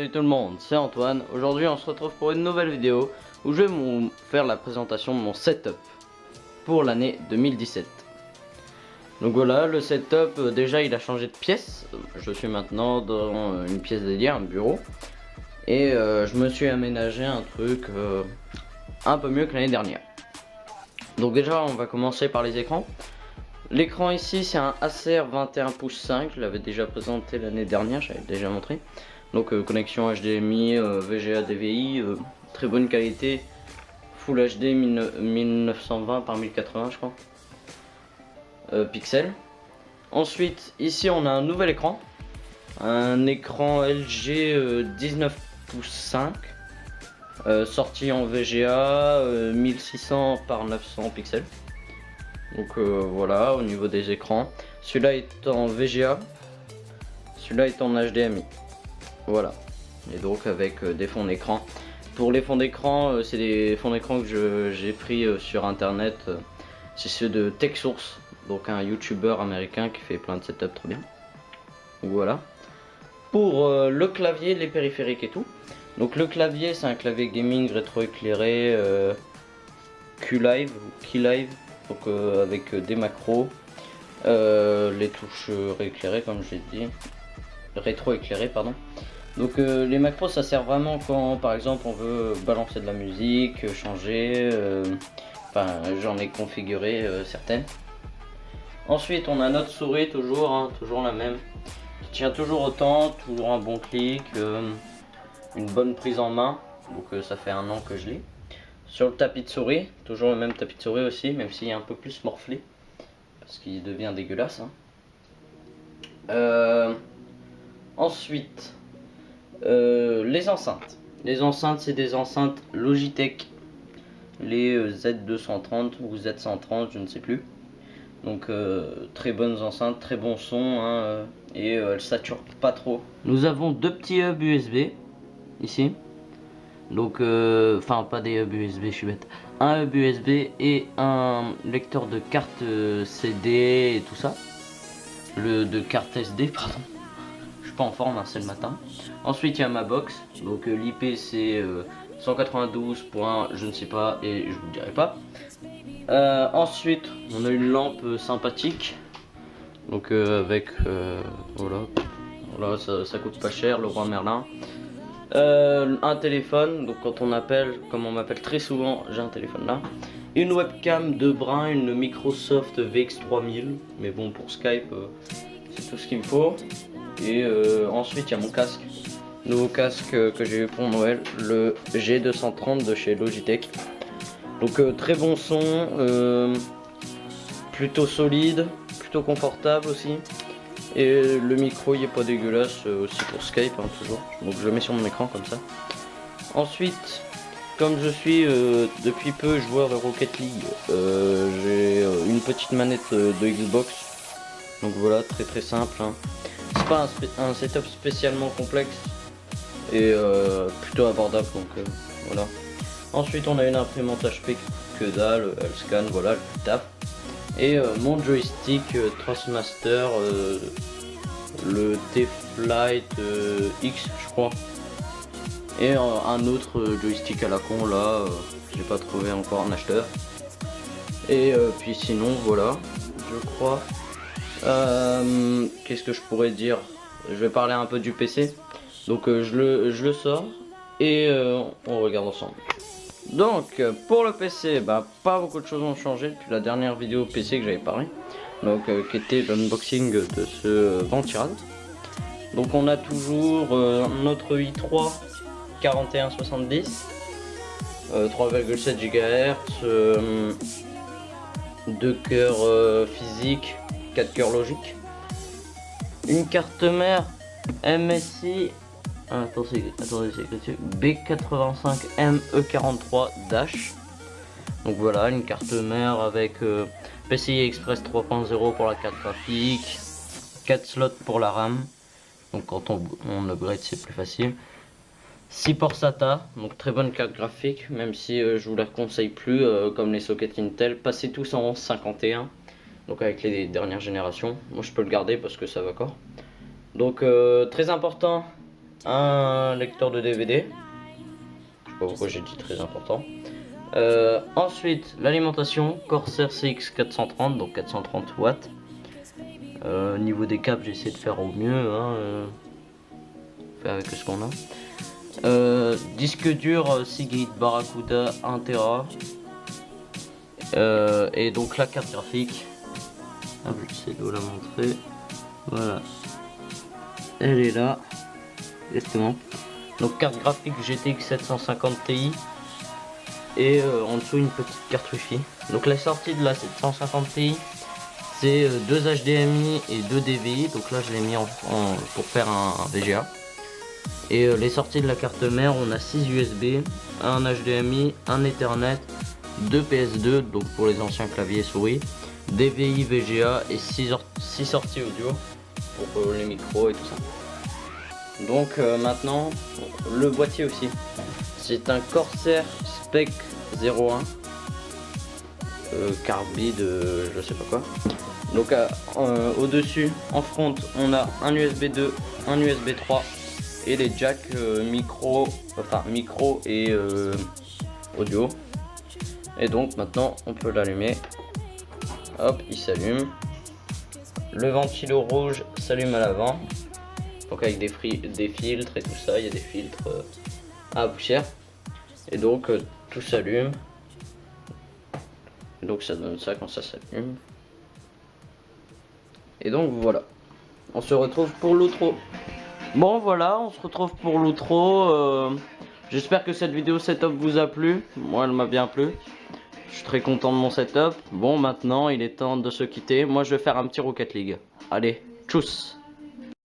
Salut tout le monde, c'est Antoine. Aujourd'hui on se retrouve pour une nouvelle vidéo où je vais vous faire la présentation de mon setup pour l'année 2017. Donc voilà, le setup, déjà il a changé de pièce. Je suis maintenant dans une pièce dédiée, un bureau. Et je me suis aménagé un truc un peu mieux que l'année dernière. Donc déjà on va commencer par les écrans. L'écran ici c'est un Acer 21 pouces 5, je l'avais déjà présenté l'année dernière, j'avais déjà montré. Donc connexion HDMI, VGA DVI, très bonne qualité, Full HD 1920 par 1080 je crois, pixels. Ensuite ici on a un nouvel écran, un écran LG 19 pouces 5, sorti en VGA 1600 par 900 pixels. Donc voilà, au niveau des écrans, celui-là est en VGA, celui-là est en HDMI. Voilà, et donc avec des fonds d'écran. Pour les fonds d'écran, c'est des fonds d'écran que j'ai pris sur internet. C'est ceux de TechSource, donc un youtubeur américain qui fait plein de setups très bien. Donc voilà. Pour le clavier, les périphériques et tout. Donc le clavier, c'est un clavier gaming rétro-éclairé Q-Live ou Keylive, donc avec des macros, les touches rééclairées comme j'ai dit, rétro-éclairées pardon. Donc les macros ça sert vraiment quand par exemple on veut balancer de la musique, changer, enfin j'en ai configuré certaines. Ensuite on a notre souris toujours, hein, toujours la même, qui tient toujours autant, toujours un bon clic, une bonne prise en main, donc ça fait 1 an que je l'ai. Sur le tapis de souris, toujours le même tapis de souris aussi, même s'il est un peu plus morflé, parce qu'il devient dégueulasse. Hein. Ensuite, les enceintes. Les enceintes, c'est des enceintes Logitech, les Z230 ou Z130, je ne sais plus. Donc très bonnes enceintes, très bon son, hein, et elles saturent pas trop. Nous avons 2 petits hubs USB ici. Donc enfin pas des hubs USB, je suis bête. Un hub USB et un lecteur de carte CD et tout ça. De carte SD pardon. Je suis pas en forme, hein, c'est le matin. Ensuite il y a ma box. Donc l'IP c'est 192. Je ne sais pas et je vous dirai pas. Ensuite on a une lampe sympathique. Donc avec voilà ça coûte pas cher, le roi Merlin. Un téléphone, donc quand on appelle, comme on m'appelle très souvent, j'ai un téléphone là. Une webcam de brin, une Microsoft VX3000, mais bon pour Skype c'est tout ce qu'il me faut. Et ensuite il y a mon casque, nouveau casque que j'ai eu pour Noël, le G230 de chez Logitech. Donc très bon son, plutôt solide, plutôt confortable aussi. Et le micro il est pas dégueulasse aussi pour Skype hein, toujours. Donc je le mets sur mon écran comme ça. Ensuite, comme je suis depuis peu joueur de Rocket League, j'ai une petite manette de Xbox. Donc voilà, très simple. Hein. C'est pas un setup spécialement complexe et plutôt abordable. Donc voilà. Ensuite on a une imprimante HP que dalle, elle scanne, voilà, elle tape. Et mon joystick Trustmaster, le T-Flight X je crois. Et un autre joystick à la con là, j'ai pas trouvé encore un acheteur. Et puis sinon voilà, je crois. Qu'est-ce que je pourrais dire? Je vais parler un peu du PC. Donc je le sors et on regarde ensemble. Donc pour le PC, pas beaucoup de choses ont changé depuis la dernière vidéo PC que j'avais parlé. Donc qui était l'unboxing de ce Ventirad. Donc on a toujours notre i3 4170, 3,7 GHz, 2 cœurs physiques, 4 cœurs logiques, une carte mère MSI. Attendez, c'est B85ME43 Dash. Donc voilà, une carte mère avec PCI Express 3.0 pour la carte graphique, 4 slots pour la RAM. Donc quand on upgrade c'est plus facile. 6 ports SATA, donc très bonne carte graphique, même si je vous la conseille plus, comme les sockets Intel. Passez tous en 51, donc avec les dernières générations. Moi je peux le garder parce que ça va encore. Donc très important. un lecteur de DVD. Je sais pas pourquoi j'ai dit très important. Ensuite, l'alimentation Corsair CX 430, donc 430 watts. Niveau des câbles, j'essaie de faire au mieux, hein, faire avec ce qu'on a. Disque dur Seagate Barracuda 1 Tera. Et donc la carte graphique. Ah, j'essaie de vous la montrer. Voilà. Elle est là. Exactement. Donc carte graphique GTX 750 Ti. Et en dessous une petite carte Wi-Fi. Donc la sortie de la 750 Ti, c'est 2 HDMI et 2 DVI. Donc là je l'ai mis pour faire un VGA. Et les sorties de la carte mère, on a 6 USB, un HDMI, un Ethernet, 2 PS2, donc pour les anciens claviers et souris, DVI, VGA et 6 sorties audio pour les micros et tout ça. Donc maintenant, le boîtier aussi. C'est un Corsair Spec 01 carbide, je sais pas quoi. Donc au dessus, en front, on a un USB 2, un USB 3 et les jacks micro et audio. Et donc maintenant on peut l'allumer. Hop, il s'allume. Le ventilo rouge s'allume à l'avant. Donc avec des filtres et tout ça, il y a des filtres à poussière. Et donc tout s'allume. Donc ça donne ça quand ça s'allume. Et donc voilà. On se retrouve pour l'outro. Bon voilà, on se retrouve pour l'outro. J'espère que cette vidéo setup vous a plu. Moi elle m'a bien plu. Je suis très content de mon setup. Bon maintenant il est temps de se quitter. Moi je vais faire un petit Rocket League. Allez, tchuss.